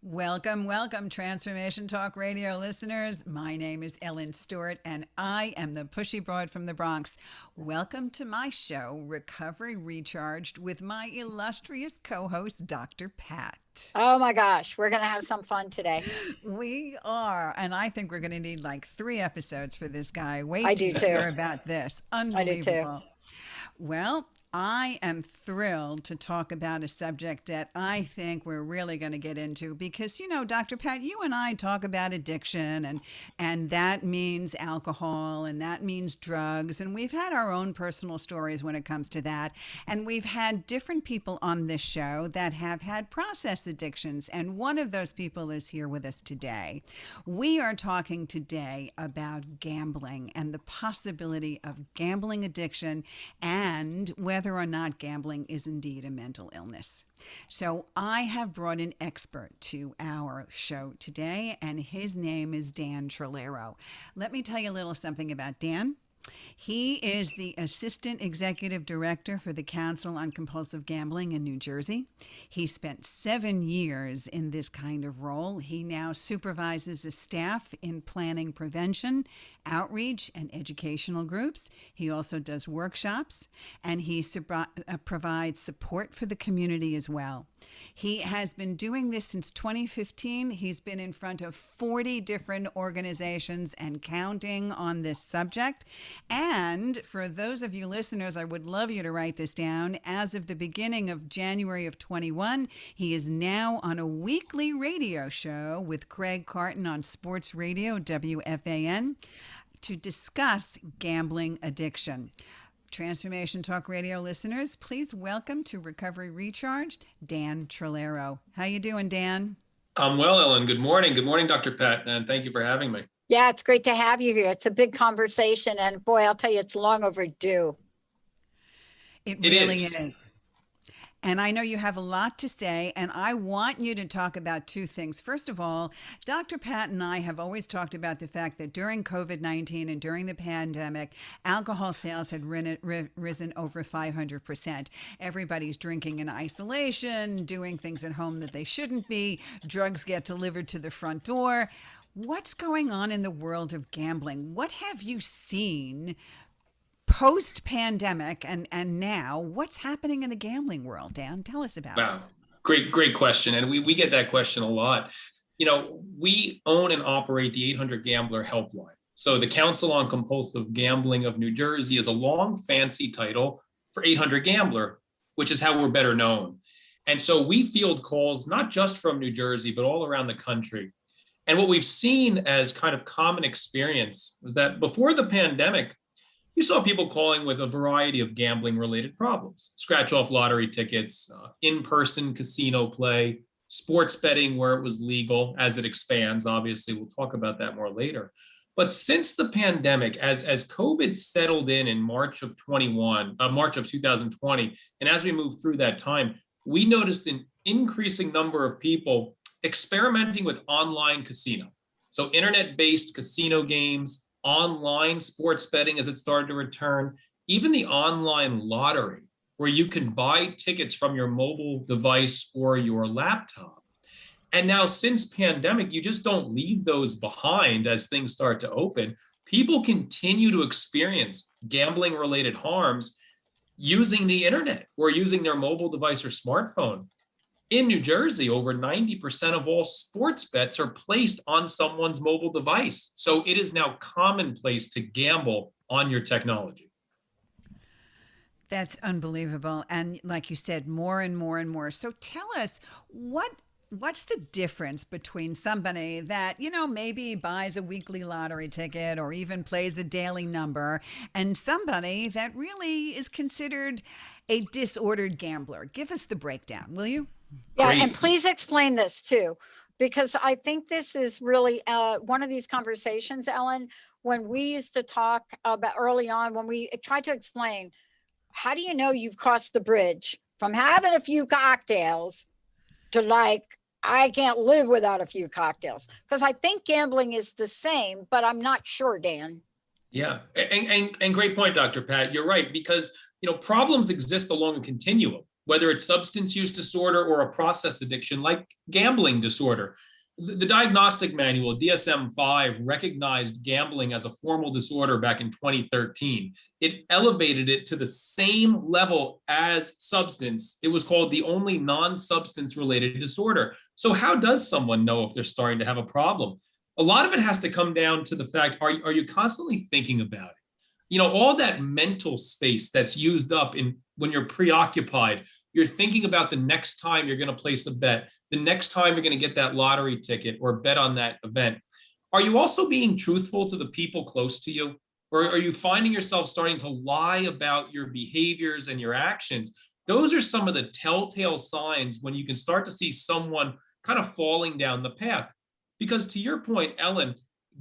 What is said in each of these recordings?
Welcome, welcome, Transformation Talk Radio listeners. My name is Ellen Stewart, and I am the Pushy Broad from the Bronx. Welcome to my show, Recovery Recharged, with my illustrious co-host, Dr. Pat. Oh my gosh, we're going to have some fun today. We are, and I think we're going to need like 3 episodes for this guy. Wait I till do you too. hear about this. I do too. Unbelievable. Well, I am thrilled to talk about a subject that I think we're really going to get into because, you know, Dr. Pat, you and I talk about addiction and that means alcohol and that means drugs. And we've had our own personal stories when it comes to that. And we've had different people on this show that have had process addictions. And one of those people is here with us today. We are talking today about gambling and the possibility of gambling addiction and whether or not gambling is indeed a mental illness. So I have brought an expert to our show today, and his name is Dan Trolaro. Let me tell you a little something about Dan. He is the Assistant Executive Director for the Council on Compulsive Gambling in New Jersey. He spent 7 years in this kind of role. He now supervises a staff in planning prevention, outreach, and educational groups. He also does workshops, and he provides support for the community as well. He has been doing this since 2015. He's been in front of 40 different organizations and counting on this subject. And for those of you listeners, I would love you to write this down. As of the beginning of January of 21, he is now on a weekly radio show with Craig Carton on Sports Radio, WFAN, to discuss gambling addiction. Transformation Talk Radio listeners, please welcome to Recovery Recharged, Dan Trolaro. How you doing, Dan? I'm well, Ellen. Good morning. Good morning, Dr. Pat, and thank you for having me. Yeah, it's great to have you here. It's a big conversation, and boy, I'll tell you, it's long overdue. It really is. And I know you have a lot to say, and I want you to talk about 2 things. First of all, Dr. Pat and I have always talked about the fact that during COVID-19 and during the pandemic, alcohol sales had risen over 500%. Everybody's drinking in isolation, doing things at home that they shouldn't be. Drugs get delivered to the front door. What's going on in the world of gambling? What have you seen post-pandemic and now? What's happening in the gambling world, Dan? Tell us about it. Wow. Great question. And we get that question a lot. You know, we own and operate the 800 Gambler Helpline. So the Council on Compulsive Gambling of New Jersey is a long, fancy title for 800 Gambler, which is how we're better known. And so we field calls, not just from New Jersey, but all around the country. And what we've seen as kind of common experience was that before the pandemic, you saw people calling with a variety of gambling related problems: scratch off lottery tickets, in-person casino play, sports betting where it was legal. As it expands, obviously, we'll talk about that more later. But since the pandemic, as COVID settled in March of 2020, and as we moved through that time, we noticed an increasing number of people experimenting with online casino. So internet-based casino games, online sports betting as it started to return, even the online lottery, where you can buy tickets from your mobile device or your laptop. And now since pandemic, you just don't leave those behind as things start to open. People continue to experience gambling-related harms using the internet or using their mobile device or smartphone. In New Jersey, over 90% of all sports bets are placed on someone's mobile device. So it is now commonplace to gamble on your technology. That's unbelievable. And like you said, more and more and more. So tell us, what's the difference between somebody that, you know, maybe buys a weekly lottery ticket or even plays a daily number and somebody that really is considered a disordered gambler? Give us the breakdown, will you? Yeah, Great. and please explain this too, because I think this is really one of these conversations, Ellen, when we used to talk about early on, when we tried to explain, how do you know you've crossed the bridge from having a few cocktails to like I can't live without a few cocktails, because I think gambling is the same, but I'm not sure, Dan. Yeah, and great point, Dr. Pat. You're right, because problems exist along a continuum, whether it's substance use disorder or a process addiction like gambling disorder. The diagnostic manual, DSM-5, recognized gambling as a formal disorder back in 2013. It elevated it to the same level as substance. It was called the only non-substance related disorder. So how does someone know if they're starting to have a problem? A lot of it has to come down to the fact, are you constantly thinking about it? All that mental space that's used up in when you're preoccupied, you're thinking about the next time you're going to place a bet, the next time you're going to get that lottery ticket or bet on that event. Are you also being truthful to the people close to you? Or are you finding yourself starting to lie about your behaviors and your actions? Those are some of the telltale signs when you can start to see someone kind of falling down the path. Because to your point, Ellen,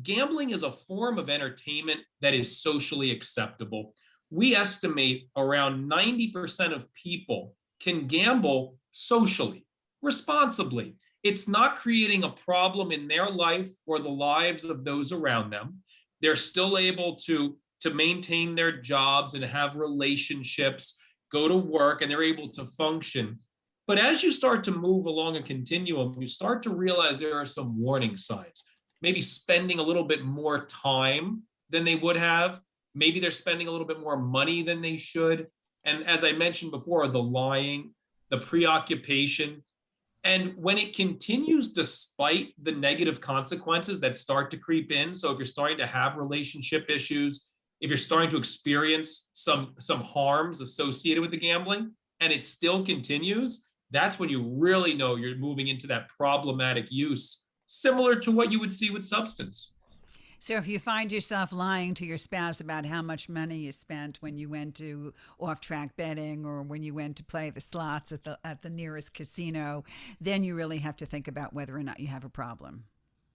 gambling is a form of entertainment that is socially acceptable. We estimate around 90% of people can gamble socially, responsibly. It's not creating a problem in their life or the lives of those around them. They're still able to maintain their jobs and have relationships, go to work, and they're able to function. But as you start to move along a continuum, you start to realize there are some warning signs. Maybe spending a little bit more time than they would have. Maybe they're spending a little bit more money than they should. And as I mentioned before, the lying, the preoccupation. And when it continues despite the negative consequences that start to creep in, so if you're starting to have relationship issues, if you're starting to experience some harms associated with the gambling, and it still continues, that's when you really know you're moving into that problematic use, similar to what you would see with substance. So if you find yourself lying to your spouse about how much money you spent when you went to off-track betting or when you went to play the slots at the nearest casino, then you really have to think about whether or not you have a problem.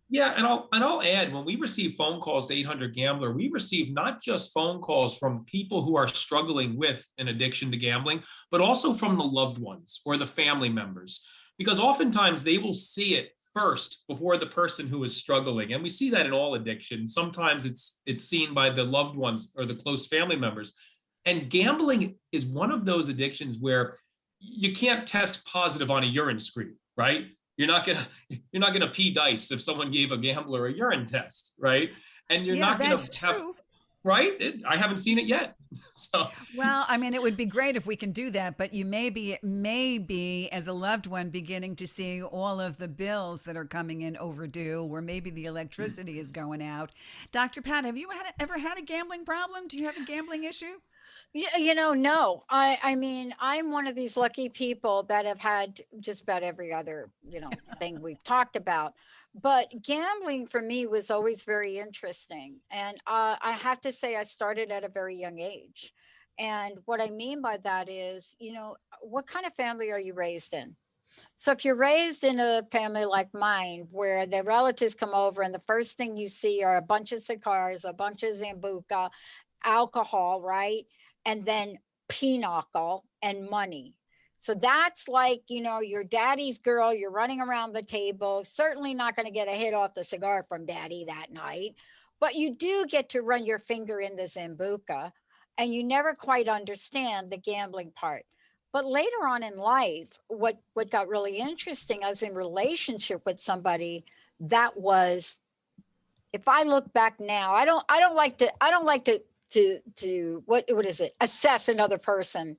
Yeah, and I'll add, when we receive phone calls to 800 Gambler, we receive not just phone calls from people who are struggling with an addiction to gambling, but also from the loved ones or the family members, because oftentimes they will see it first before the person who is struggling, and we see that in all addiction. Sometimes it's seen by the loved ones or the close family members, and gambling is one of those addictions where you can't test positive on a urine screen, right? You're not gonna pee dice if someone gave a gambler a urine test, right? And you're Yeah, not gonna that's have, true. right? I haven't seen it yet. So Well, I mean, it would be great if we can do that, but you maybe as a loved one beginning to see all of the bills that are coming in overdue, or maybe the electricity is going out. Dr. Pat, have you ever had a gambling problem? Do you have a gambling issue? Yeah, no. I mean, I'm one of these lucky people that have had just about every other, thing we've talked about. But gambling for me was always very interesting. And I have to say, I started at a very young age. And what I mean by that is, what kind of family are you raised in? So if you're raised in a family like mine, where the relatives come over and the first thing you see are a bunch of cigars, a bunch of Zambuca, alcohol, right? And then pinochle and money. So that's like, your daddy's girl, you're running around the table, certainly not going to get a hit off the cigar from daddy that night, but you do get to run your finger in the Zambuca, and you never quite understand the gambling part. But later on in life, what got really interesting, I was in relationship with somebody that was, if I look back now, I don't like to what is it, assess another person,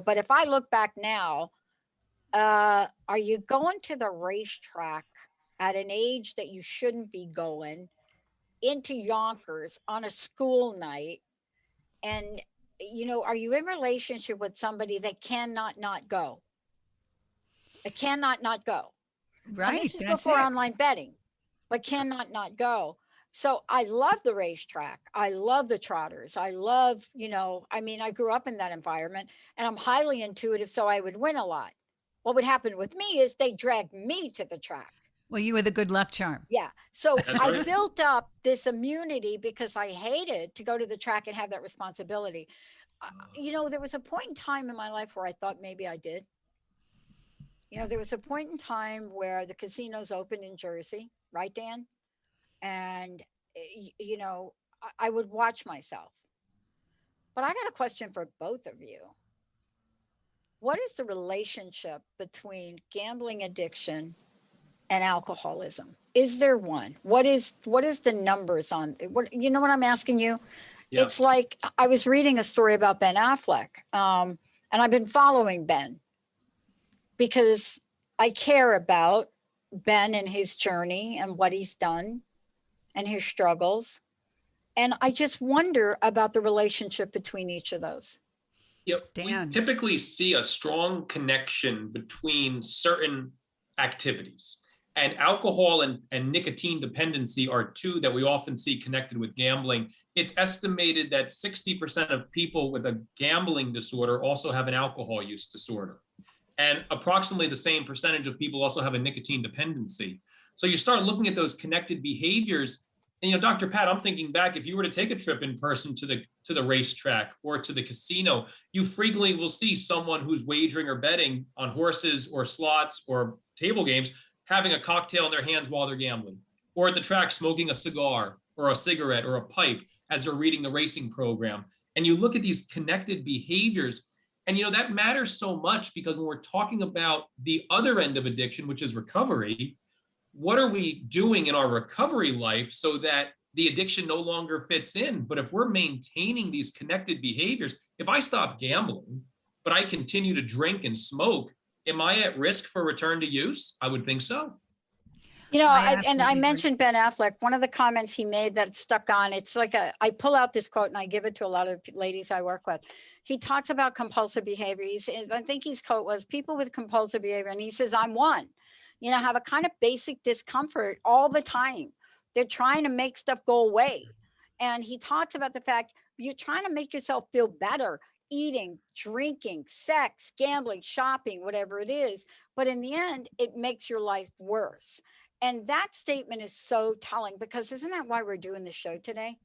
but if I look back now, are you going to the racetrack at an age that you shouldn't be going, into Yonkers on a school night? And are you in relationship with somebody that cannot not go? It cannot not go. Now, Right, this is that's before it. online betting, but cannot not go. So I love the racetrack. I love the trotters. I love, I mean, I grew up in that environment, and I'm highly intuitive, so I would win a lot. What would happen with me is they dragged me to the track. Well, you were the good luck charm. Yeah. So that's I right. built up this immunity because I hated to go to the track and have that responsibility. There was a point in time in my life where I thought maybe I did. There was a point in time where the casinos opened in Jersey, right, Dan? And, I would watch myself. But I got a question for both of you. What is the relationship between gambling addiction and alcoholism? Is there one? What is the numbers on what, you know what I'm asking you? Yeah. It's like I was reading a story about Ben Affleck, and I've been following Ben because I care about Ben and his journey and what he's done and his struggles. And I just wonder about the relationship between each of those. Yep. We Dan. typically see a strong connection between certain activities. And alcohol and nicotine dependency are two that we often see connected with gambling. It's estimated that 60% of people with a gambling disorder also have an alcohol use disorder. And approximately the same percentage of people also have a nicotine dependency. So you start looking at those connected behaviors. And Dr. Pat, I'm thinking back, if you were to take a trip in person to the racetrack or to the casino, you frequently will see someone who's wagering or betting on horses or slots or table games having a cocktail in their hands while they're gambling, or at the track smoking a cigar or a cigarette or a pipe as they're reading the racing program. And you look at these connected behaviors, and that matters so much because when we're talking about the other end of addiction, which is recovery, what are we doing in our recovery life so that the addiction no longer fits in? But if we're maintaining these connected behaviors, if I stop gambling, but I continue to drink and smoke, am I at risk for return to use? I would think so. I And I absolutely agree. mentioned Ben Affleck. One of the comments he made that stuck on, it's like I pull out this quote and I give it to a lot of ladies I work with. He talks about compulsive behavior. I think his quote was, people with compulsive behavior, and he says, I'm one, have a kind of basic discomfort all the time. They're trying to make stuff go away. And he talks about the fact you're trying to make yourself feel better, eating, drinking, sex, gambling, shopping, whatever it is. But in the end, it makes your life worse. And that statement is so telling, because isn't that why we're doing the show today?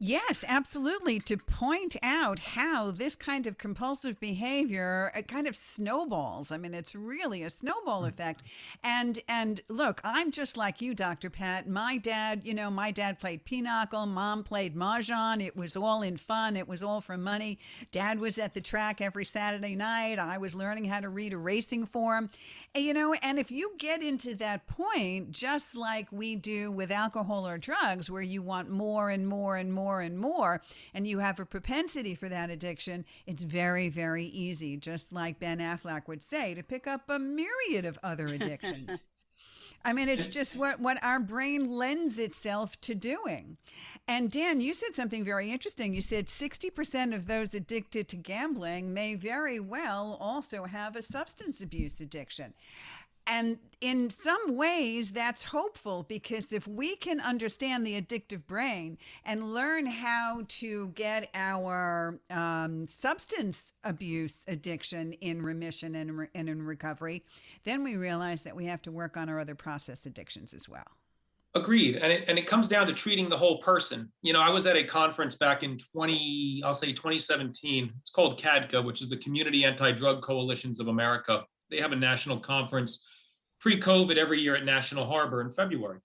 Yes, absolutely. To point out how this kind of compulsive behavior kind of snowballs. I mean, it's really a snowball effect. And look, I'm just like you, Dr. Pat. My dad played pinochle, mom played mahjong. It was all in fun. It was all for money. Dad was at the track every Saturday night. I was learning how to read a racing form. And if you get into that point, just like we do with alcohol or drugs, where you want more and more and more and more, and you have a propensity for that addiction, it's very, very easy, just like Ben Affleck would say, to pick up a myriad of other addictions. I mean, it's just what our brain lends itself to doing. And Dan, you said something very interesting. You said 60% of those addicted to gambling may very well also have a substance abuse addiction. And in some ways, that's hopeful, because if we can understand the addictive brain and learn how to get our substance abuse addiction in remission and in recovery, then we realize that we have to work on our other process addictions as well. Agreed. And it comes down to treating the whole person. I was at a conference back in 2017. It's called CADCA, which is the Community Anti-Drug Coalitions of America. They have a national conference pre-COVID every year at National Harbor in February.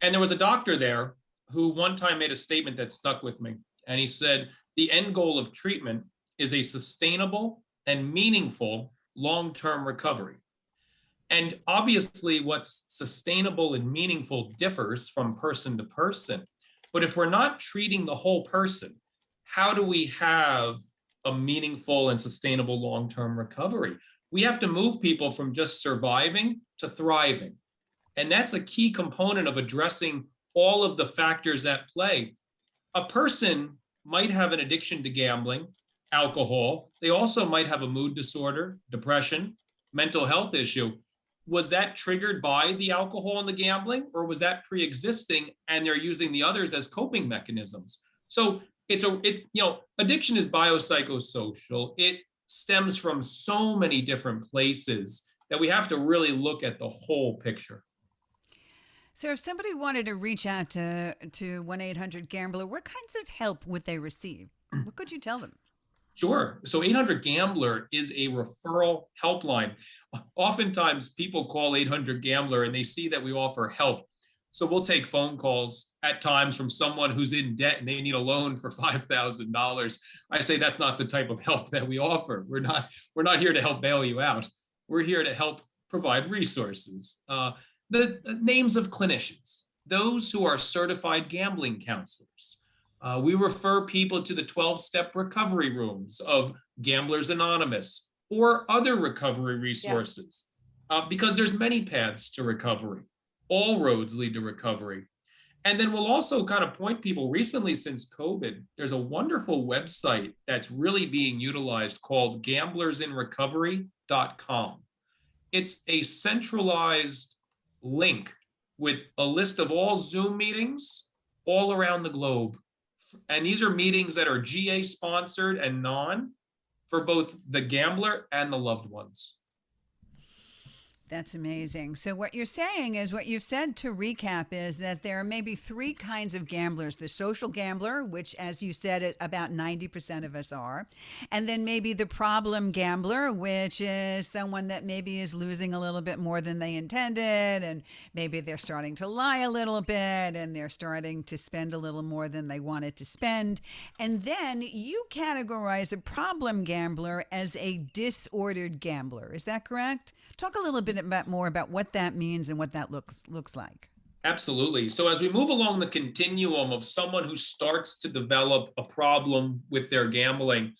And there was a doctor there who one time made a statement that stuck with me. And he said, the end goal of treatment is a sustainable and meaningful long-term recovery. And obviously, what's sustainable and meaningful differs from person to person. But if we're not treating the whole person, how do we have a meaningful and sustainable long-term recovery? We have to move people from just surviving to thriving. And that's a key component of addressing all of the factors at play. A person might have an addiction to gambling, alcohol. They also might have a mood disorder, depression, mental health issue. Was that triggered by the alcohol and the gambling, or was that pre-existing and they're using the others as coping mechanisms? So addiction is biopsychosocial. It stems from so many different places that we have to really look at the whole picture. So if somebody wanted to reach out to 1-800-GAMBLER, what kinds of help would they receive? What could you tell them? Sure. So 800 Gambler is a referral helpline. Oftentimes people call 800 Gambler and they see that we offer help. So we'll take phone calls at times from someone who's in debt and they need a loan for $5,000. I say that's not the type of help that we offer. We're not here to help bail you out. We're here to help provide resources. The names of clinicians, those who are certified gambling counselors. We refer people to the 12-step recovery rooms of Gamblers Anonymous or other recovery resources, because there's many paths to recovery. All roads lead to recovery. And then we'll also kind of point people, recently since COVID, there's a wonderful website that's really being utilized called gamblersinrecovery.com. It's a centralized link with a list of all Zoom meetings all around the globe. And these are meetings that are GA sponsored and non, for both the gambler and the loved ones. That's amazing. So what you're saying is, what you've said to recap is that there are maybe three kinds of gamblers: the social gambler, which, as you said, about 90% of us are, and then maybe the problem gambler, which is someone that maybe is losing a little bit more than they intended, and maybe they're starting to lie a little bit, and they're starting to spend a little more than they wanted to spend. And then you categorize a problem gambler as a disordered gambler. Is that correct? Talk a little bit more about what that means and what that looks like. Absolutely. So as we move along the continuum of someone who starts to develop a problem with their gambling,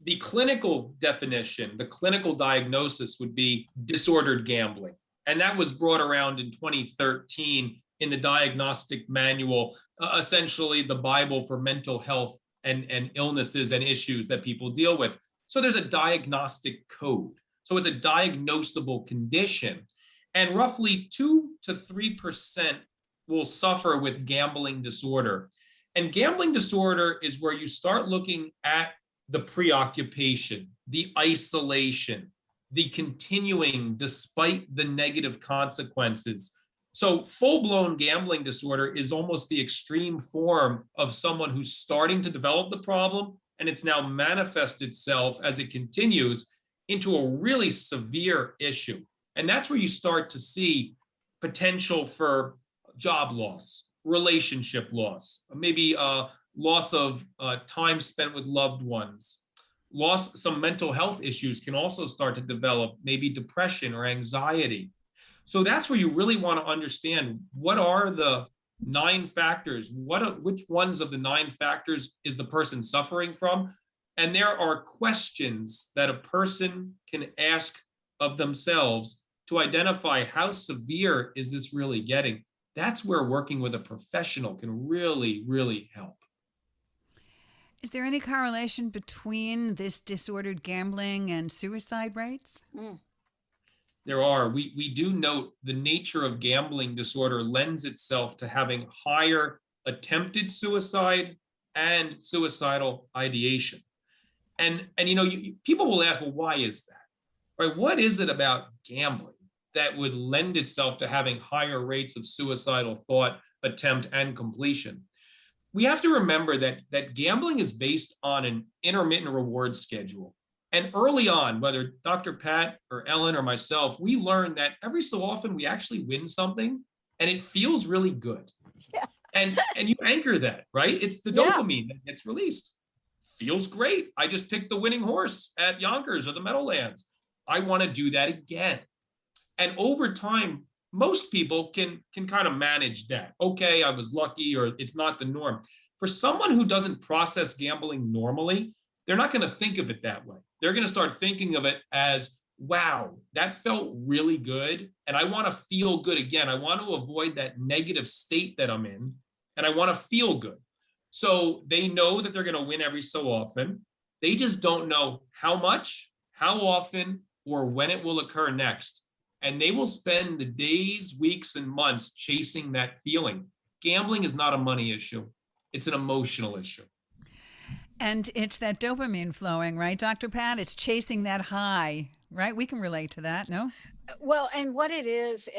the clinical definition, the clinical diagnosis would be disordered gambling. And that was brought around in 2013 in the diagnostic manual, essentially the Bible for mental health and illnesses and issues that people deal with. So there's a diagnostic code. So it's a diagnosable condition. And roughly 2 to 3% will suffer with gambling disorder. And gambling disorder is where you start looking at the preoccupation, the isolation, the continuing despite the negative consequences. So full-blown gambling disorder is almost the extreme form of someone who's starting to develop the problem, and it's now manifest itself as it continues into a really severe issue. And that's where you start to see potential for job loss, relationship loss, maybe loss of time spent with loved ones, some mental health issues can also start to develop, maybe depression or anxiety. So that's where you really want to understand, what are the 9 factors? Which ones of the 9 factors is the person suffering from? And there are questions that a person can ask of themselves to identify how severe is this really getting. That's where working with a professional can really, really help. Is there any correlation between this disordered gambling and suicide rates? There are. We do note the nature of gambling disorder lends itself to having higher attempted suicide and suicidal ideation. And people will ask, well, why is that? Right? What is it about gambling that would lend itself to having higher rates of suicidal thought, attempt, and completion? We have to remember that gambling is based on an intermittent reward schedule. And early on, whether Dr. Pat or Ellen or myself, we learned that every so often we actually win something and it feels really good. Yeah. And you anchor that, right? It's the dopamine that gets released. Feels great. I just picked the winning horse at Yonkers or the Meadowlands. I want to do that again. And over time, most people can kind of manage that. Okay, I was lucky, or it's not the norm. For someone who doesn't process gambling normally, they're not going to think of it that way. They're going to start thinking of it as, wow, that felt really good. And I want to feel good again. I want to avoid that negative state that I'm in, and I want to feel good. So they know that they're going to win every so often. They just don't know how much, how often, or when it will occur next. And they will spend the days, weeks, and months chasing that feeling. Gambling is not a money issue. It's an emotional issue. And it's that dopamine flowing, right, Dr. Pat? It's chasing that high, right? We can relate to that, no? Well, and what it is,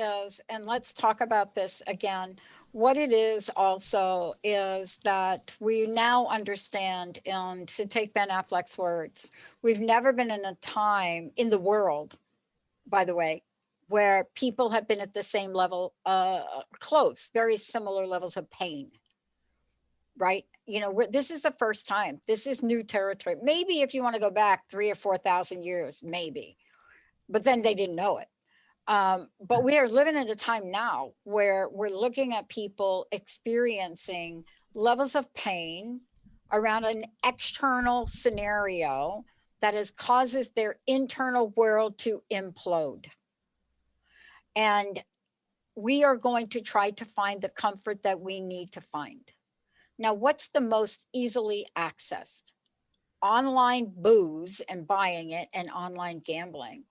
and let's talk about this again. What it is also is that we now understand, and to take Ben Affleck's words, we've never been in a time in the world, by the way, where people have been at the same level, close, very similar levels of pain, right? You know, this is the first time. This is new territory. Maybe if you want to go back 3 or 4 thousand years, maybe, but then they didn't know it. But we are living at a time now where we're looking at people experiencing levels of pain around an external scenario that has causes their internal world to implode. And we are going to try to find the comfort that we need to find. Now, what's the most easily accessed? Online booze and buying it and online gambling.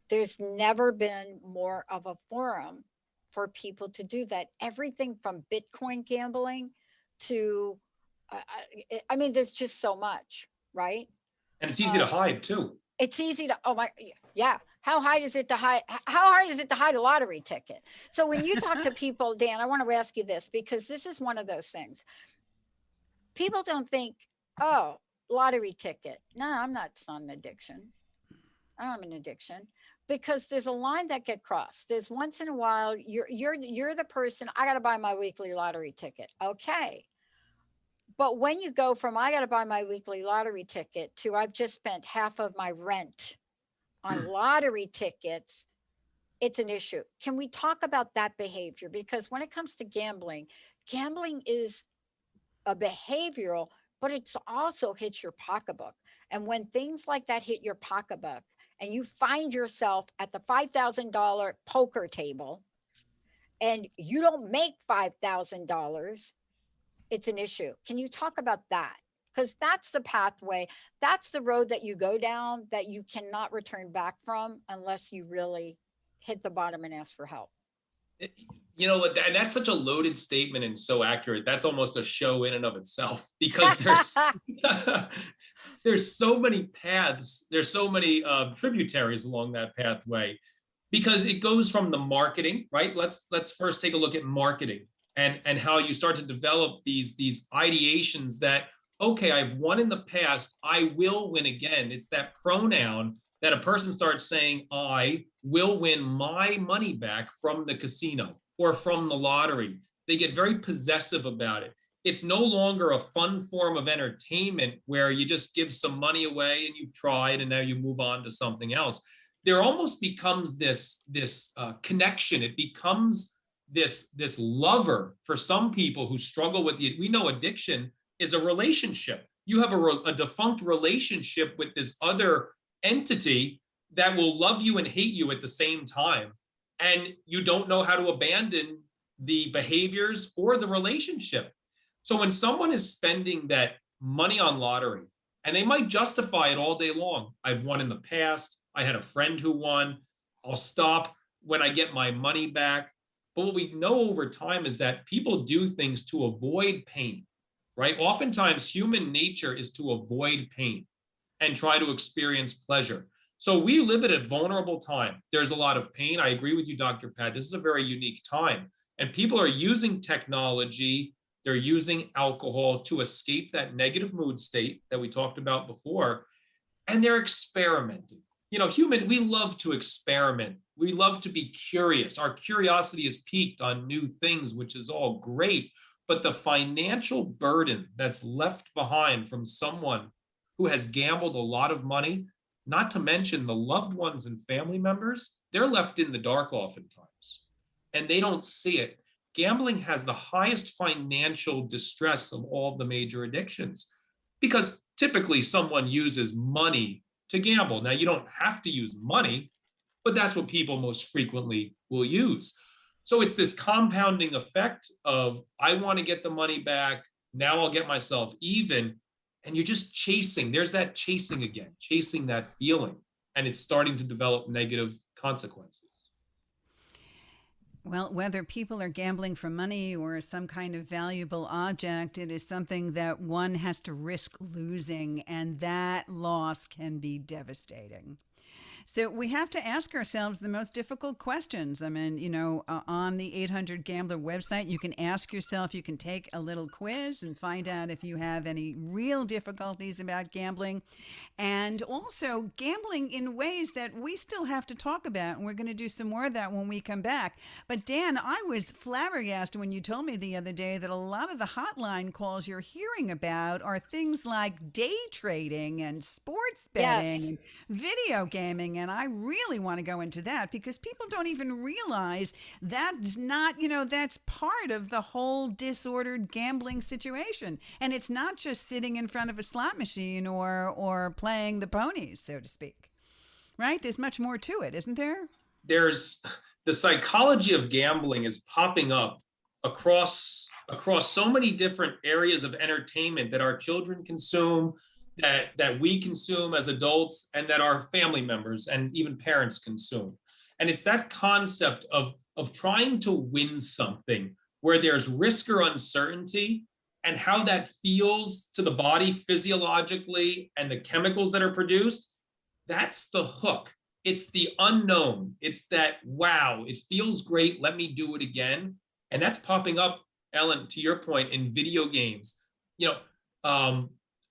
There's never been more of a forum for people to do that. Everything from Bitcoin gambling to, I mean, there's just so much, right? And it's easy to hide too. It's easy to, oh my, yeah. How hard is it to hide? How hard is it to hide a lottery ticket? So when you talk to people, Dan, I want to ask you this, because this is one of those things. People don't think, oh, lottery ticket. No, I'm not on an addiction. I don't have an addiction, because there's a line that get crossed. There's once in a while, you're the person, I got to buy my weekly lottery ticket. Okay. But when you go from I got to buy my weekly lottery ticket to I've just spent half of my rent on lottery tickets, it's an issue. Can we talk about that behavior? Because when it comes to gambling, gambling is a behavioral, but it's also hits your pocketbook. And when things like that hit your pocketbook and you find yourself at the $5,000 poker table and you don't make $5,000, it's an issue. Can you talk about that? Because that's the pathway, that's the road that you go down that you cannot return back from unless you really hit the bottom and ask for help. You know, and that's such a loaded statement and so accurate. That's almost a show in and of itself, because there's so many paths, there's so many tributaries along that pathway, because it goes from the marketing, right? Let's first take a look at marketing and how you start to develop these ideations that, okay, I've won in the past, I will win again. It's that pronoun that a person starts saying, I will win my money back from the casino or from the lottery. They get very possessive about it. It's no longer a fun form of entertainment where you just give some money away and you've tried and now you move on to something else. There almost becomes this connection. It becomes this lover for some people who struggle with it. We know addiction is a relationship. You have a defunct relationship with this other entity that will love you and hate you at the same time. And you don't know how to abandon the behaviors or the relationship. So when someone is spending that money on lottery, and they might justify it all day long, I've won in the past, I had a friend who won, I'll stop when I get my money back. But what we know over time is that people do things to avoid pain, right? Oftentimes, human nature is to avoid pain and try to experience pleasure. So we live at a vulnerable time. There's a lot of pain. I agree with you, Dr. Pat. This is a very unique time. And people are using technology, they're using alcohol to escape that negative mood state that we talked about before. And they're experimenting. You know, we love to experiment. We love to be curious. Our curiosity is piqued on new things, which is all great. But the financial burden that's left behind from someone who has gambled a lot of money, not to mention the loved ones and family members, they're left in the dark oftentimes, and they don't see it. Gambling has the highest financial distress of all of the major addictions, because typically someone uses money to gamble. Now, you don't have to use money, but that's what people most frequently will use. So it's this compounding effect of, I want to get the money back, now I'll get myself even. And you're just chasing. There's that chasing again, chasing that feeling. And it's starting to develop negative consequences. Well, whether people are gambling for money or some kind of valuable object, it is something that one has to risk losing, and that loss can be devastating. So we have to ask ourselves the most difficult questions. I mean, on the 800 Gambler website, you can ask yourself, you can take a little quiz and find out if you have any real difficulties about gambling, and also gambling in ways that we still have to talk about. And we're going to do some more of that when we come back. But Dan, I was flabbergasted when you told me the other day that a lot of the hotline calls you're hearing about are things like day trading and sports betting Yes. and video gaming. And I really want to go into that because people don't even realize that's not, that's part of the whole disordered gambling situation. And it's not just sitting in front of a slot machine or playing the ponies, so to speak. Right? There's much more to it, isn't there? There's the psychology of gambling is popping up across so many different areas of entertainment that our children consume, that we consume as adults, and that our family members and even parents consume. And it's that concept of trying to win something where there's risk or uncertainty, and how that feels to the body physiologically and the chemicals that are produced. That's the hook. It's the unknown. It's that, wow, it feels great. Let me do it again. And that's popping up, Ellen, to your point, in video games.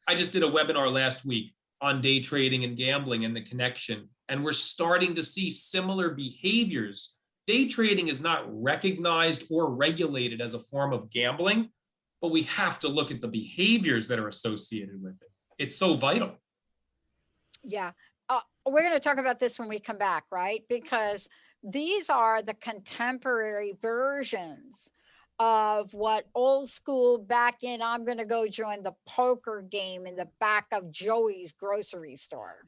I just did a webinar last week on day trading and gambling and the connection. And we're starting to see similar behaviors. Day trading is not recognized or regulated as a form of gambling, but we have to look at the behaviors that are associated with it. It's so vital. Yeah. We're going to talk about this when we come back, right? Because these are the contemporary versions of what old school back in, I'm going to go join the poker game in the back of Joey's grocery store.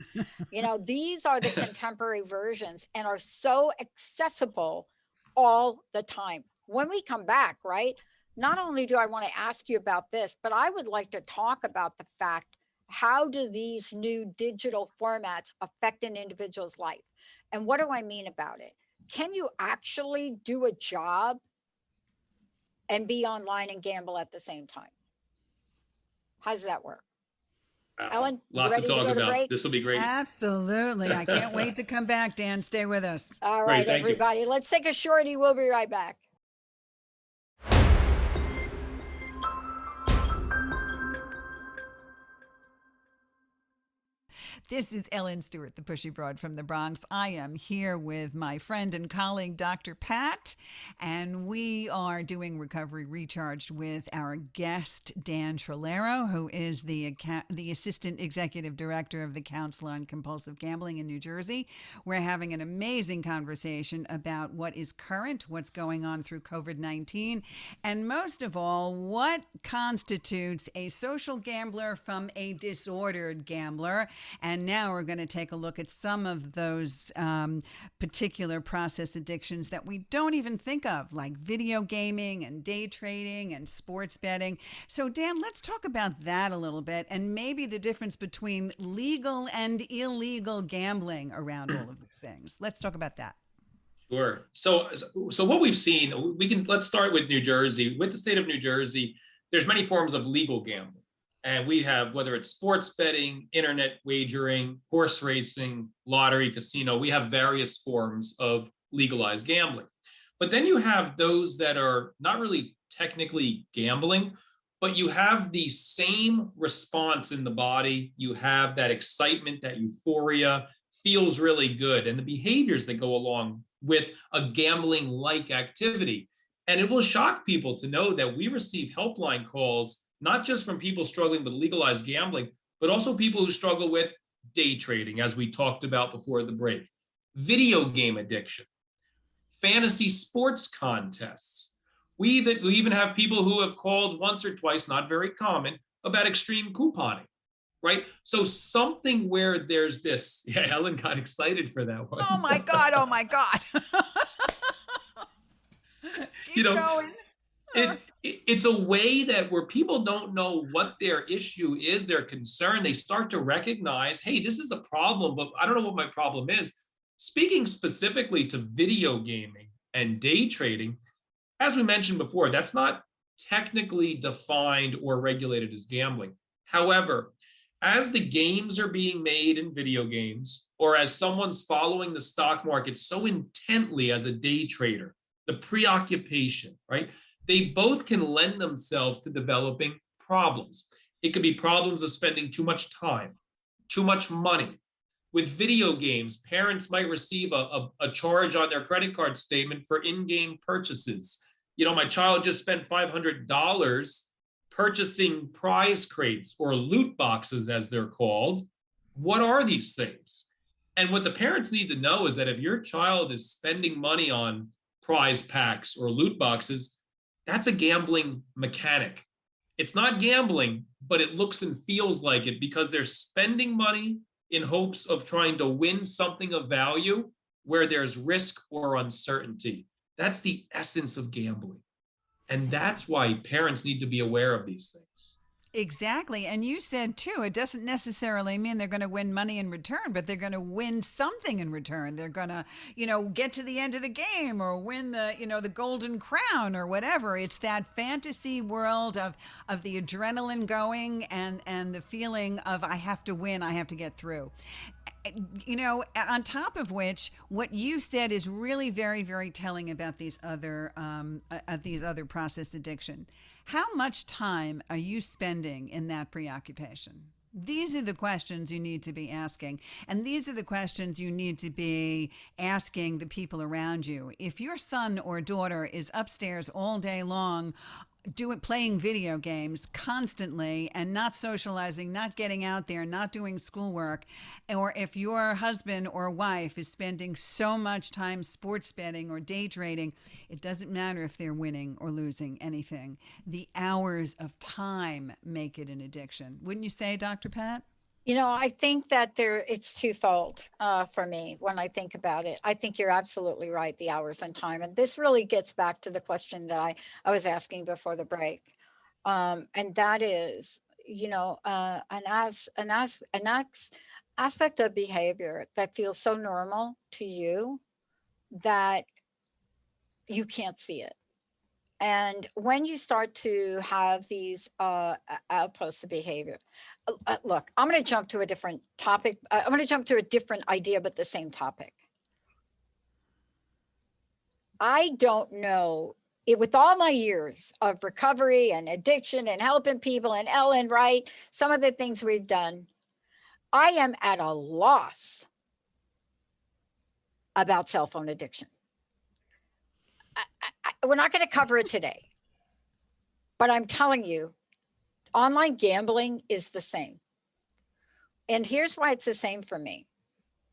These are the contemporary versions and are so accessible all the time. When we come back, right? Not only do I want to ask you about this, but I would like to talk about the fact, how do these new digital formats affect an individual's life? And what do I mean about it? Can you actually do a job and be online and gamble at the same time? How does that work? Ellen, lots to talk about. This will be great. Absolutely. I can't wait to come back, Dan. Stay with us. All right, Great, everybody. Let's take a shorty. We'll be right back. This is Ellen Stewart, the Pushy Broad from the Bronx. I am here with my friend and colleague, Dr. Pat, and we are doing Recovery Recharged with our guest, Dan Trolaro, who is the Assistant Executive Director of the Council on Compulsive Gambling in New Jersey. We're having an amazing conversation about what is current, what's going on through COVID-19, and most of all, what constitutes a social gambler from a disordered gambler. And now we're going to take a look at some of those particular process addictions that we don't even think of, like video gaming and day trading and sports betting. So, Dan, let's talk about that a little bit, and maybe the difference between legal and illegal gambling around all of these things. Let's talk about that. Sure. So what we've seen, let's start with New Jersey. With the state of New Jersey, there's many forms of legal gambling. And we have, whether it's sports betting, internet wagering, horse racing, lottery, casino, we have various forms of legalized gambling. But then you have those that are not really technically gambling, but you have the same response in the body. You have that excitement, that euphoria, feels really good, and the behaviors that go along with a gambling-like activity. And it will shock people to know that we receive helpline calls, not just from people struggling with legalized gambling, but also people who struggle with day trading, as we talked about before the break, video game addiction, fantasy sports contests. We even have people who have called once or twice, not very common, about extreme couponing, right? So something where there's this, yeah, Ellen got excited for that one. Oh my God, oh my God. Keep going. It's a way that where people don't know what their issue is, their concern, they start to recognize, hey, this is a problem, but I don't know what my problem is. Speaking specifically to video gaming and day trading, as we mentioned before, that's not technically defined or regulated as gambling. However, as the games are being made in video games, or as someone's following the stock market so intently as a day trader, the preoccupation, right? They both can lend themselves to developing problems. It could be problems of spending too much time, too much money. With video games, parents might receive a charge on their credit card statement for in-game purchases. My child just spent $500 purchasing prize crates or loot boxes, as they're called. What are these things? And what the parents need to know is that if your child is spending money on prize packs or loot boxes, that's a gambling mechanic. It's not gambling, but it looks and feels like it because they're spending money in hopes of trying to win something of value where there's risk or uncertainty. That's the essence of gambling. And that's why parents need to be aware of these things. Exactly. And you said too, it doesn't necessarily mean they're going to win money in return, but they're going to win something in return. They're going to, get to the end of the game or win the golden crown or whatever. It's that fantasy world of the adrenaline going and the feeling of I have to win, I have to get through. On top of which, what you said is really very, very telling about these other process addiction. How much time are you spending in that preoccupation? These are the questions you need to be asking. And these are the questions you need to be asking the people around you. If your son or daughter is upstairs all day long, playing video games constantly and not socializing, not getting out there, not doing schoolwork, or if your husband or wife is spending so much time sports betting or day trading, it doesn't matter if they're winning or losing anything. The hours of time make it an addiction. Wouldn't you say, Dr. Pat? I think that it's twofold for me when I think about it. I think you're absolutely right, the hours and time. And this really gets back to the question that I was asking before the break. And that is, an aspect of behavior that feels so normal to you that you can't see it. And when you start to have these outposts of behavior, look, I'm going to jump to a different topic. I'm going to jump to a different idea, but the same topic. I don't know, with all my years of recovery and addiction and helping people and Ellen, right? Some of the things we've done, I am at a loss about cell phone addiction. We're not going to cover it today, but I'm telling you, online gambling is the same. And here's why it's the same for me,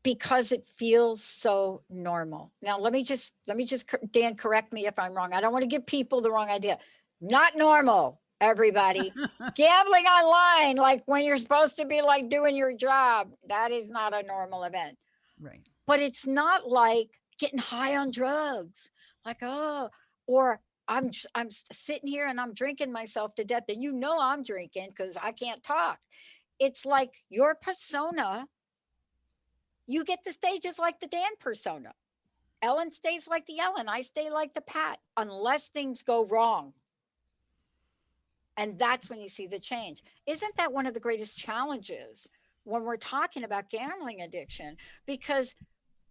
because it feels so normal. Now, let me just, Dan, correct me if I'm wrong. I don't want to give people the wrong idea. Not normal, everybody. Gambling online, like when you're supposed to be like doing your job, that is not a normal event. Right. But it's not like getting high on drugs, like, or I'm sitting here and I'm drinking myself to death, and I'm drinking because I can't talk. It's like your persona, you get the stages like the Dan persona. Ellen stays like the Ellen, I stay like the Pat, unless things go wrong. And that's when you see the change. Isn't that one of the greatest challenges when we're talking about gambling addiction? Because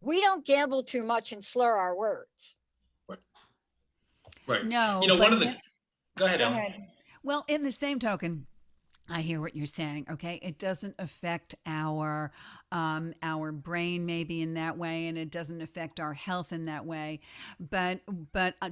we don't gamble too much and slur our words. Right. No. One of the. Go ahead, Go Ellen. ahead. Well, in the same token, I hear what you're saying. Okay, it doesn't affect our brain maybe in that way, and it doesn't affect our health in that way. But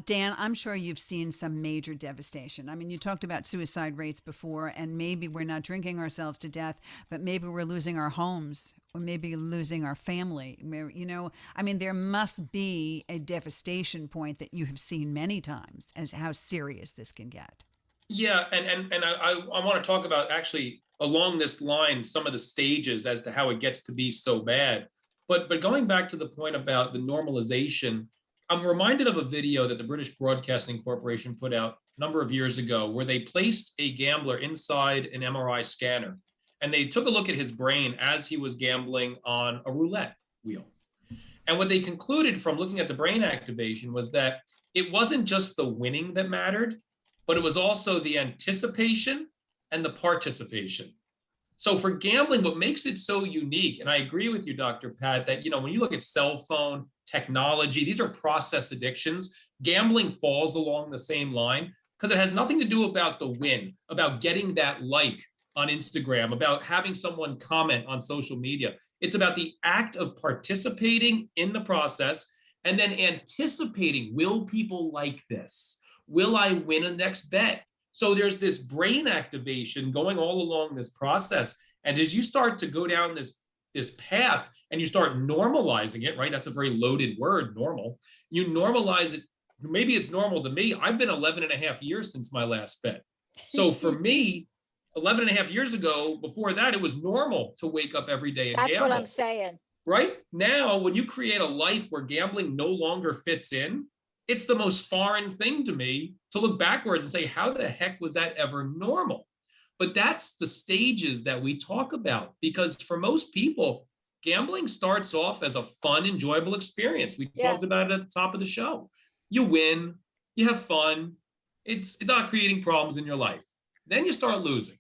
Dan, I'm sure you've seen some major devastation. I mean, you talked about suicide rates before, and maybe we're not drinking ourselves to death, but maybe we're losing our homes, or maybe losing our family. There must be a devastation point that you have seen many times as how serious this can get. Yeah, and I want to talk about actually along this line some of the stages as to how it gets to be so bad. But going back to the point about the normalization, I'm reminded of a video that the British Broadcasting Corporation put out a number of years ago where they placed a gambler inside an MRI scanner, and they took a look at his brain as he was gambling on a roulette wheel. And what they concluded from looking at the brain activation was that it wasn't just the winning that mattered, but it was also the anticipation and the participation. So for gambling, what makes it so unique, and I agree with you, Dr. Pat, that, when you look at cell phone technology, these are process addictions. Gambling falls along the same line because it has nothing to do about the win, about getting that like on Instagram, about having someone comment on social media. It's about the act of participating in the process and then anticipating, will people like this? Will I win a next bet? So there's this brain activation going all along this process. And as you start to go down this path and you start normalizing it, right? That's a very loaded word, normal. You normalize it. Maybe it's normal to me. I've been 11 and a half years since my last bet. So for me, 11 and a half years ago, before that, it was normal to wake up every day and That's gamble. what I'm saying. Right now, when you create a life where gambling no longer fits in, it's the most foreign thing to me to look backwards and say, how the heck was that ever normal? But that's the stages that we talk about, because for most people, gambling starts off as a fun, enjoyable experience. We talked about it at the top of the show. You win, you have fun. It's not creating problems in your life. Then you start losing.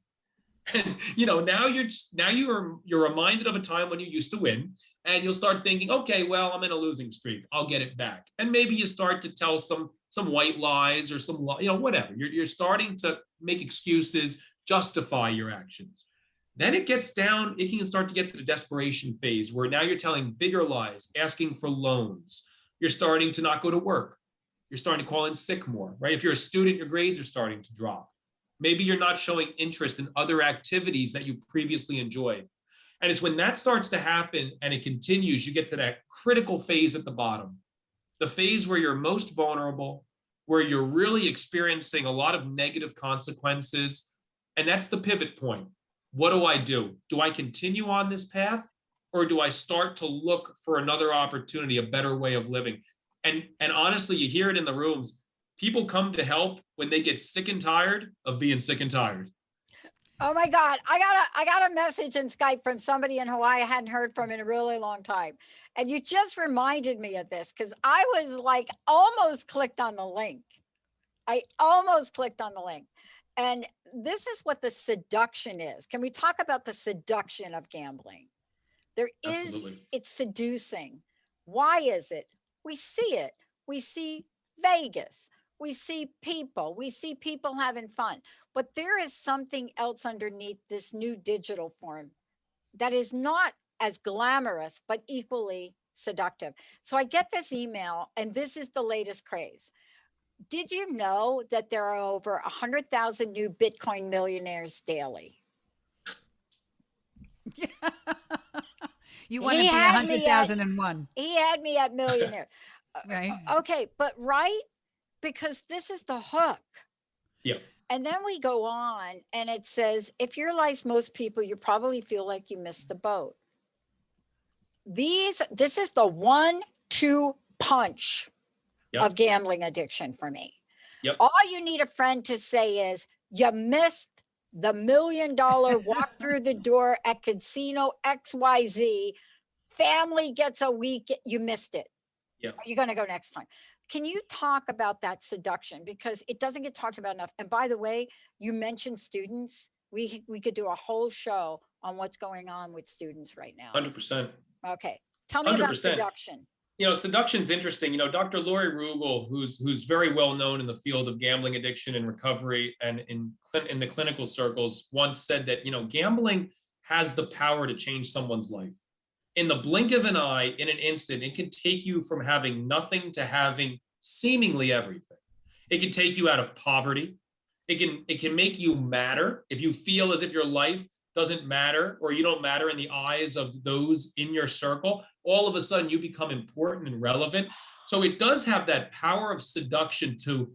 And now you're reminded of a time when you used to win, and you'll start thinking, okay, well, I'm in a losing streak, I'll get it back. And maybe you start to tell some white lies or some, whatever. You're starting to make excuses, justify your actions. Then it can start to get to the desperation phase where now you're telling bigger lies, asking for loans. You're starting to not go to work. You're starting to call in sick more, right? If you're a student, your grades are starting to drop. Maybe you're not showing interest in other activities that you previously enjoyed. And it's when that starts to happen and it continues, you get to that critical phase at the bottom, the phase where you're most vulnerable, where you're really experiencing a lot of negative consequences. And that's the pivot point. What do? Do I continue on this path, or do I start to look for another opportunity, a better way of living? And honestly, you hear it in the rooms. People come to help when they get sick and tired of being sick and tired. Oh my God. I got a message in Skype from somebody in Hawaii I hadn't heard from in a really long time. And you just reminded me of this, because I was like, almost clicked on the link. And this is what the seduction is. Can we talk about the seduction of gambling? It's seducing. Why is it? We see it. We see Vegas. We see people having fun, but there is something else underneath this new digital form that is not as glamorous, but equally seductive. So I get this email, and this is the latest craze. Did you know that there are over 100,000 new Bitcoin millionaires daily? You want to be 100,001. He had me at millionaire. Right. Okay, but because this is the hook. Yeah. And then we go on and it says, if you're like most people, you probably feel like you missed the boat. This is the 1-2 punch of gambling addiction for me. Yep. All you need a friend to say is, you missed the $1 million walk through the door at casino XYZ. Family gets a week, you missed it. Yep. Are you going to go next time? Can you talk about that seduction? Because it doesn't get talked about enough. And by the way, you mentioned students. We could do a whole show on what's going on with students right now. 100%. Okay. Tell me 100%. about seduction. Seduction's interesting. Dr. Lori Rugel, who's very well known in the field of gambling addiction and recovery and in the clinical circles, once said that, gambling has the power to change someone's life. In the blink of an eye, in an instant, it can take you from having nothing to having seemingly everything. It can take you out of poverty. It can make you matter. If you feel as if your life doesn't matter, or you don't matter in the eyes of those in your circle, all of a sudden you become important and relevant. So it does have that power of seduction to,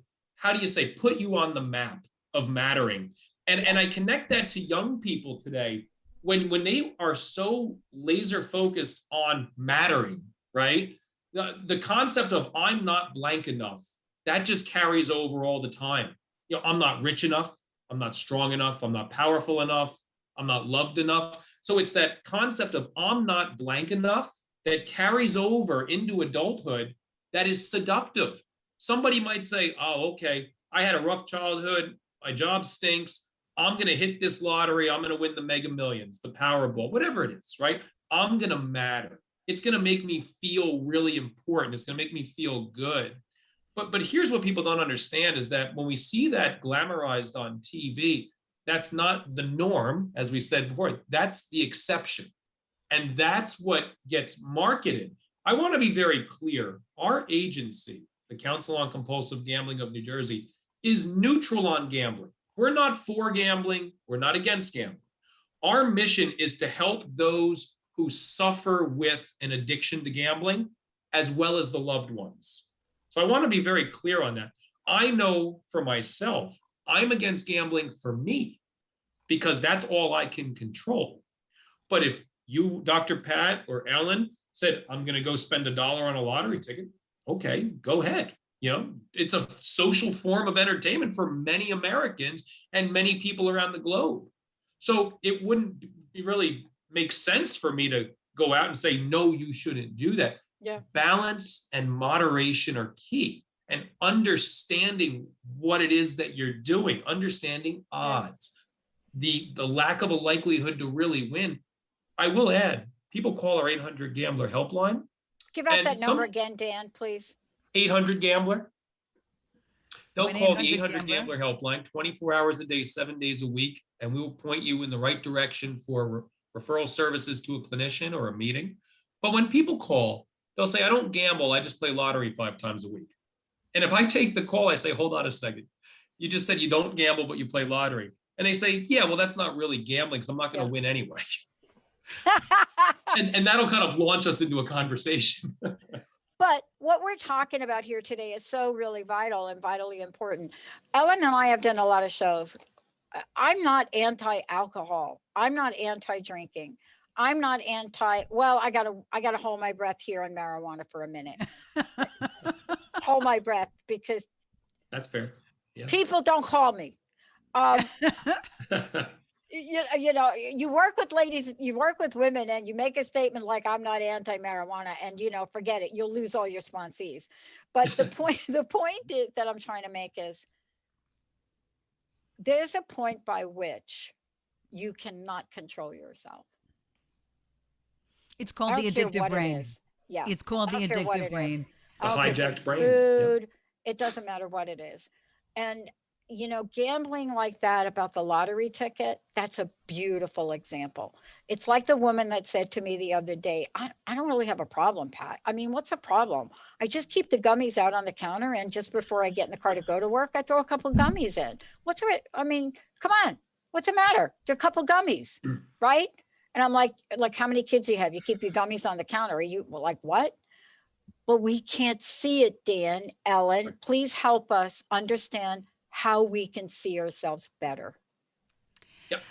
put you on the map of mattering. And I connect that to young people today. When they are so laser focused on mattering, right? The concept of I'm not blank enough, that just carries over all the time. I'm not rich enough. I'm not strong enough. I'm not powerful enough. I'm not loved enough. So it's that concept of I'm not blank enough that carries over into adulthood that is seductive. Somebody might say, oh, okay, I had a rough childhood. My job stinks. I'm going to hit this lottery. I'm going to win the Mega Millions, the Powerball, whatever it is, right? I'm going to matter. It's going to make me feel really important. It's going to make me feel good. But here's what people don't understand is that when we see that glamorized on TV, that's not the norm, as we said before, that's the exception. And that's what gets marketed. I want to be very clear. Our agency, the Council on Compulsive Gambling of New Jersey, is neutral on gambling. We're not for gambling. We're not against gambling. Our mission is to help those who suffer with an addiction to gambling, as well as the loved ones. So I want to be very clear on that. I know for myself, I'm against gambling for me, because that's all I can control. But if you, Dr. Pat or Ellen, said, I'm going to go spend $1 on a lottery ticket, okay, go ahead. You know, it's a social form of entertainment for many Americans and many people around the globe. So it wouldn't really make sense for me to go out and say, no, you shouldn't do that. Yeah. Balance and moderation are key, and understanding what it is that you're doing, understanding odds, the lack of a likelihood to really win. I will add, people call our 800 Gambler helpline. Give out that number again, Dan, please. 800 Gambler. They'll call the 800 800 Gambler helpline 24 hours a day, 7 days a week, and we will point you in the right direction for referral services to a clinician or a meeting. But when people call, they'll say, I don't gamble, I just play lottery 5 times a week. And if I take the call, I say, hold on a second. You just said you don't gamble, but you play lottery. And they say, yeah, well, that's not really gambling because I'm not going to win anyway. and that'll kind of launch us into a conversation. But what we're talking about here today is so really vital and vitally important. Ellen and I have done a lot of shows. I'm not anti-alcohol. I'm not anti-drinking. I'm not well, I gotta hold my breath here on marijuana for a minute. Hold my breath, because that's fair. Yeah. People don't call me. You know, you work with ladies, you work with women, and you make a statement like, I'm not anti-marijuana, and forget it, you'll lose all your sponsees. But the point is, that I'm trying to make is, there's a point by which you cannot control yourself. It's called the addictive brain. Yeah. It's called the addictive brain. The hijacked brain. Food, it doesn't matter what it is. And gambling like that, about the lottery ticket, that's a beautiful example. It's like the woman that said to me the other day, I don't really have a problem, Pat. I mean, what's a problem? I just keep the gummies out on the counter, and just before I get in the car to go to work, I throw a couple of gummies in. What's it? I mean, come on. What's the matter? They're a couple of gummies, right? And I'm like, how many kids do you have? You keep your gummies on the counter. Are you like, what? But we can't see it, Dan. Ellen, please help us understand how we can see ourselves better. Yep.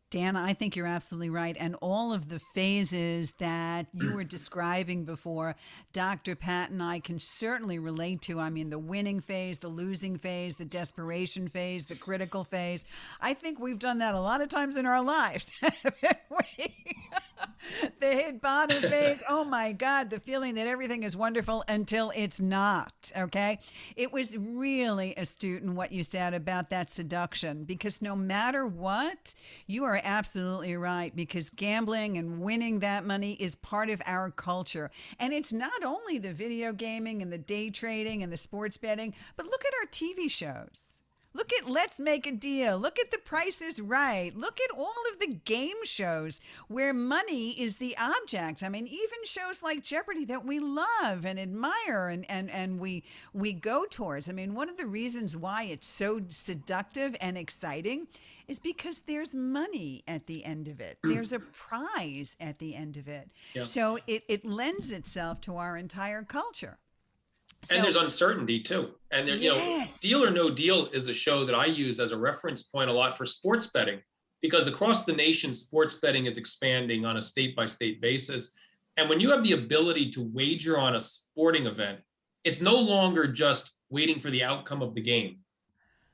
Dan, I think you're absolutely right. And all of the phases that you were describing before, Dr. Pat and I can certainly relate to. I mean, the winning phase, the losing phase, the desperation phase, the critical phase. I think we've done that a lot of times in our lives. The hit bottom phase, oh my God, the feeling that everything is wonderful until it's not, okay? It was really astute in what you said about that seduction, because no matter what, you are absolutely right, because gambling and winning that money is part of our culture. And it's not only the video gaming and the day trading and the sports betting, but look at our TV shows. Look at Let's Make a Deal. Look at The Price is Right. Look at all of the game shows where money is the object. I mean, even shows like Jeopardy that we love and admire and we go towards. I mean, one of the reasons why it's so seductive and exciting is because there's money at the end of it. There's a prize at the end of it. Yeah. So it lends itself to our entire culture. And there's uncertainty too. And there's, Deal or No Deal is a show that I use as a reference point a lot for sports betting, because across the nation, sports betting is expanding on a state-by-state basis. And when you have the ability to wager on a sporting event, it's no longer just waiting for the outcome of the game.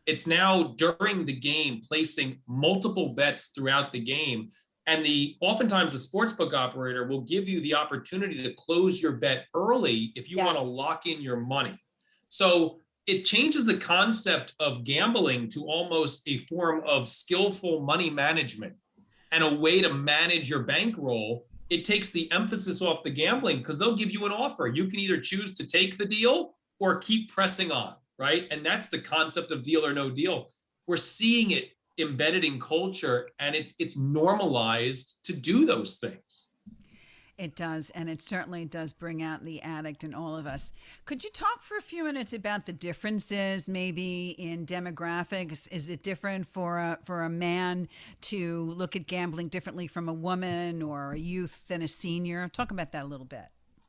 It's now during the game, placing multiple bets throughout the game. And oftentimes the sportsbook operator will give you the opportunity to close your bet early if you want to lock in your money. So it changes the concept of gambling to almost a form of skillful money management and a way to manage your bankroll. It takes the emphasis off the gambling because they'll give you an offer. You can either choose to take the deal or keep pressing on, right? And that's the concept of deal or no deal. We're seeing it embedded in culture, and it's normalized to do those things. It does, and it certainly does bring out the addict in all of us. Could you talk for a few minutes about the differences, maybe in demographics? Is it different for a man to look at gambling differently from a woman or a youth than a senior? Talk about that a little bit.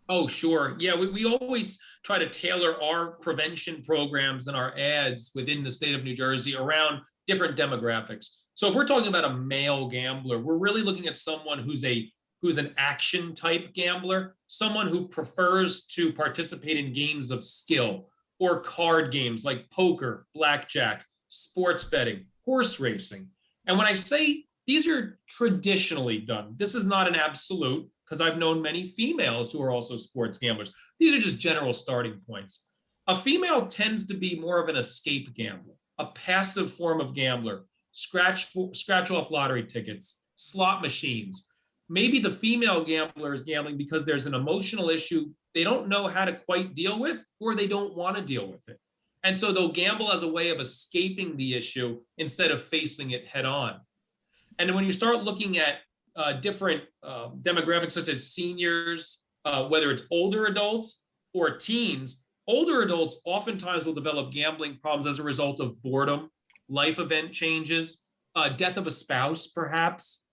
Oh, sure. Yeah, we always try to tailor our prevention programs and our ads within the state of New Jersey around different demographics. So if we're talking about a male gambler, we're really looking at someone who's an action type gambler, someone who prefers to participate in games of skill or card games like poker, blackjack, sports betting, horse racing. And when I say these are traditionally done, this is not an absolute, because I've known many females who are also sports gamblers. These are just general starting points. A female tends to be more of an escape gambler, a passive form of gambler, scratch off lottery tickets, slot machines. Maybe the female gambler is gambling because there's an emotional issue they don't know how to quite deal with, or they don't want to deal with it. And so they'll gamble as a way of escaping the issue instead of facing it head on. And then when you start looking at different demographics, such as seniors, whether it's older adults or teens, older adults oftentimes will develop gambling problems as a result of boredom, life event changes, death of a spouse, perhaps.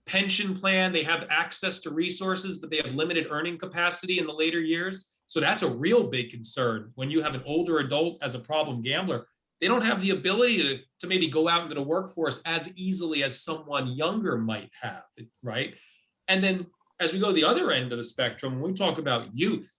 Pension plan, they have access to resources, but they have limited earning capacity in the later years. So that's a real big concern when you have an older adult as a problem gambler. They don't have the ability to maybe go out into the workforce as easily as someone younger might have, right? And then as we go to the other end of the spectrum, when we talk about youth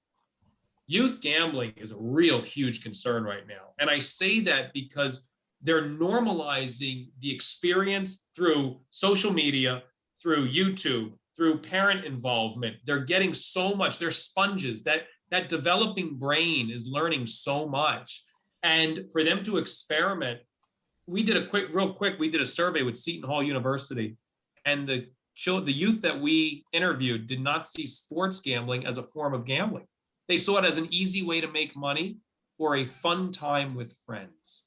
gambling is a real huge concern right now. And I say that because they're normalizing the experience through social media, through YouTube, through parent involvement. They're getting so much, they're sponges. That developing brain is learning so much. And for them to experiment, we did a survey with Seton Hall University, and the youth that we interviewed did not see sports gambling as a form of gambling. They saw it as an easy way to make money or a fun time with friends.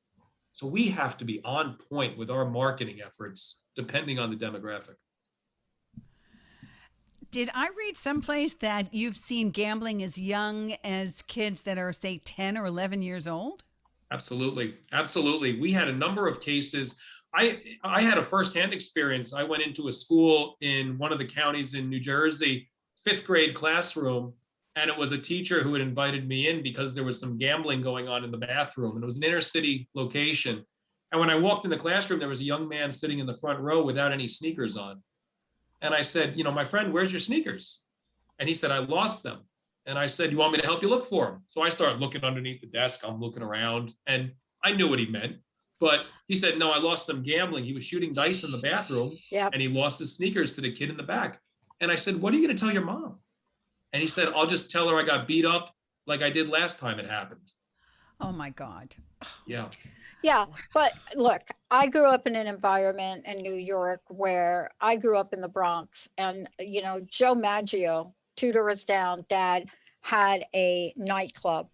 So we have to be on point with our marketing efforts, depending on the demographic. Did I read someplace that you've seen gambling as young as kids that are, say, 10 or 11 years old? Absolutely. Absolutely. We had a number of cases. I had a firsthand experience. I went into a school in one of the counties in New Jersey, fifth grade classroom, and it was a teacher who had invited me in because there was some gambling going on in the bathroom, and it was an inner city location. And when I walked in the classroom, there was a young man sitting in the front row without any sneakers on. And I said, my friend, where's your sneakers? And he said, I lost them. And I said, you want me to help you look for them? So I started looking underneath the desk. I'm looking around, and I knew what he meant. But he said, no, I lost some gambling. He was shooting dice in the bathroom, and he lost his sneakers to the kid in the back. And I said, what are you going to tell your mom? And he said, I'll just tell her I got beat up like I did last time it happened. Oh, my God. Yeah. Yeah, but look, I grew up in an environment in New York where I grew up in the Bronx, and Joe Maggio, 2 doors down, Dad had a nightclub,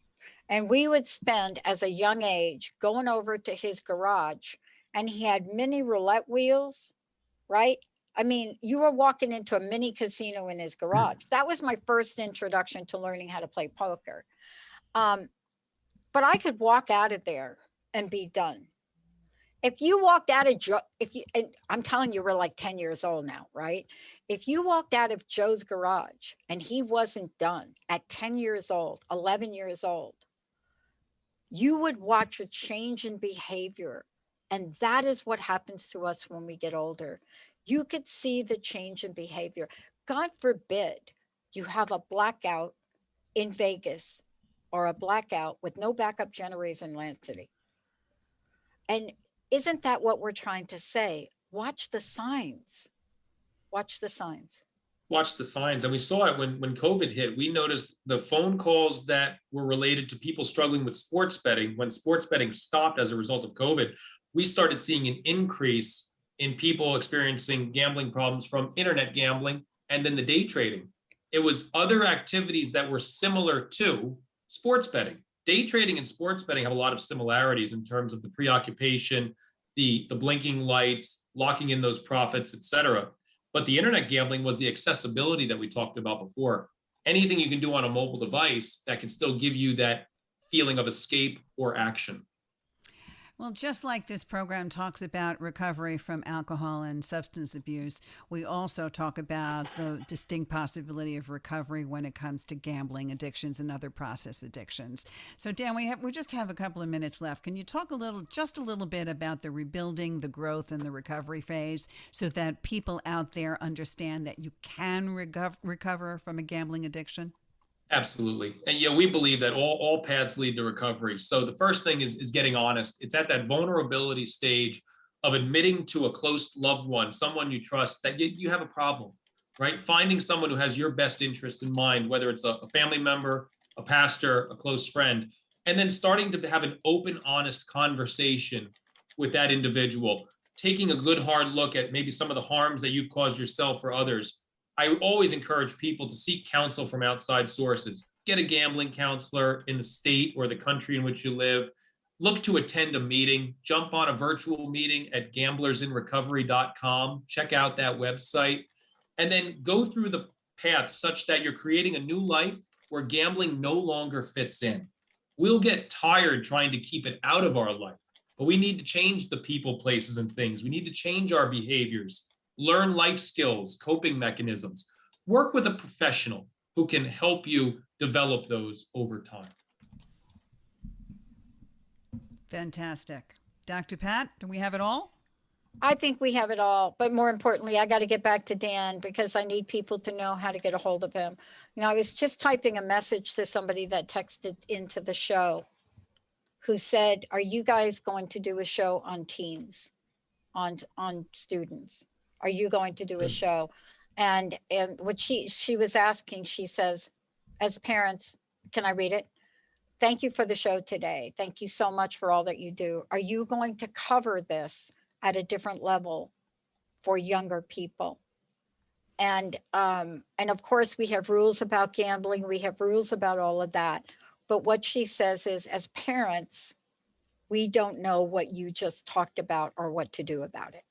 and we would spend as a young age going over to his garage, and he had mini roulette wheels, right? I mean, you were walking into a mini casino in his garage. That was my first introduction to learning how to play poker. But I could walk out of there and be done. If you walked out of and I'm telling you, we're like 10 years old now, right? If you walked out of Joe's garage and he wasn't done at 10 years old, 11 years old, you would watch a change in behavior. And that is what happens to us when we get older. You could see the change in behavior. God forbid you have a blackout in Vegas or a blackout with no backup generators in Land City. And isn't that what we're trying to say? Watch the signs. Watch the signs. watch the signs, and we saw it when COVID hit. We noticed the phone calls that were related to people struggling with sports betting. When sports betting stopped as a result of COVID, we started seeing an increase in people experiencing gambling problems from internet gambling and then the day trading. It was other activities that were similar to sports betting. Day trading and sports betting have a lot of similarities in terms of the preoccupation, the blinking lights, locking in those profits, et cetera. But the internet gambling was the accessibility that we talked about before. Anything you can do on a mobile device that can still give you that feeling of escape or action. Well, just like this program talks about recovery from alcohol and substance abuse, we also talk about the distinct possibility of recovery when it comes to gambling addictions and other process addictions. So, Dan, we just have a couple of minutes left. Can you talk just a little bit about the rebuilding, the growth, and the recovery phase so that people out there understand that you can recover from a gambling addiction? Absolutely. And we believe that all paths lead to recovery. So the first thing is getting honest. It's at that vulnerability stage of admitting to a close loved one, someone you trust, that you have a problem, right? Finding someone who has your best interest in mind, whether it's a family member, a pastor, a close friend, and then starting to have an open, honest conversation with that individual, taking a good hard look at maybe some of the harms that you've caused yourself or others. I always encourage people to seek counsel from outside sources. Get a gambling counselor in the state or the country in which you live. Look to attend a meeting. Jump on a virtual meeting at gamblersinrecovery.com. Check out that website. And then go through the path such that you're creating a new life where gambling no longer fits in. We'll get tired trying to keep it out of our life, but we need to change the people, places, and things. We need to change our behaviors. Learn life skills, coping mechanisms. Work with a professional who can help you develop those over time. Fantastic. Dr. Pat, do we have it all? I think we have it all, but more importantly, I got to get back to Dan because I need people to know how to get a hold of him. I was just typing a message to somebody that texted into the show who said, are you guys going to do a show on teens, on students? Are you going to do a show? And what she was asking, she says, as parents, can I read it? Thank you for the show today. Thank you so much for all that you do. Are you going to cover this at a different level for younger people? And of course, we have rules about gambling. We have rules about all of that. But what she says is, as parents, we don't know what you just talked about or what to do about it.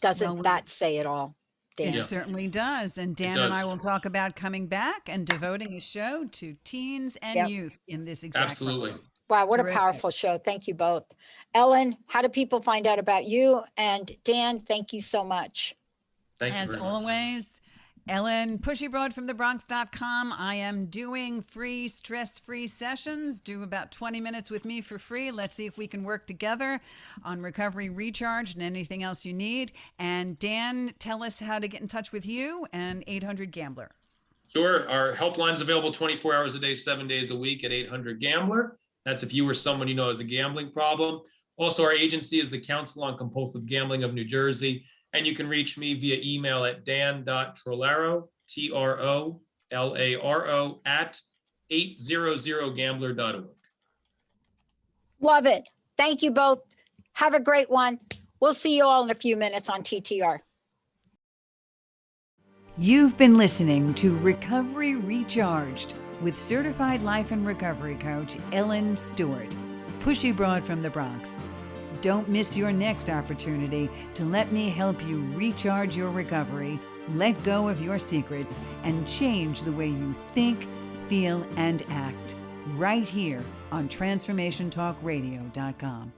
Doesn't that say it all, Dan? It certainly does. And Dan and I will talk about coming back and devoting a show to teens and youth in this exact Absolutely. moment. Wow, what a powerful show. Thank you both. Ellen, how do people find out about you? And Dan, thank you so much. Thank you. As always, Ellen, pushybroad from thebronx.com. I am doing free, stress-free sessions. Do about 20 minutes with me for free. Let's see if we can work together on recovery recharge and anything else you need. And Dan, tell us how to get in touch with you and 800-GAMBLER. Sure. Our helpline is available 24 hours a day, 7 days a week at 800-GAMBLER. That's if you or someone you know has a gambling problem. Also, our agency is the Council on Compulsive Gambling of New Jersey. And you can reach me via email at dan.trolaro, TROLARO, at 800gambler.org. Love it. Thank you both. Have a great one. We'll see you all in a few minutes on TTR. You've been listening to Recovery Recharged with certified life and recovery coach Ellen Stewart, Pushy Broad from the Bronx. Don't miss your next opportunity to let me help you recharge your recovery, let go of your secrets, and change the way you think, feel, and act right here on TransformationTalkRadio.com.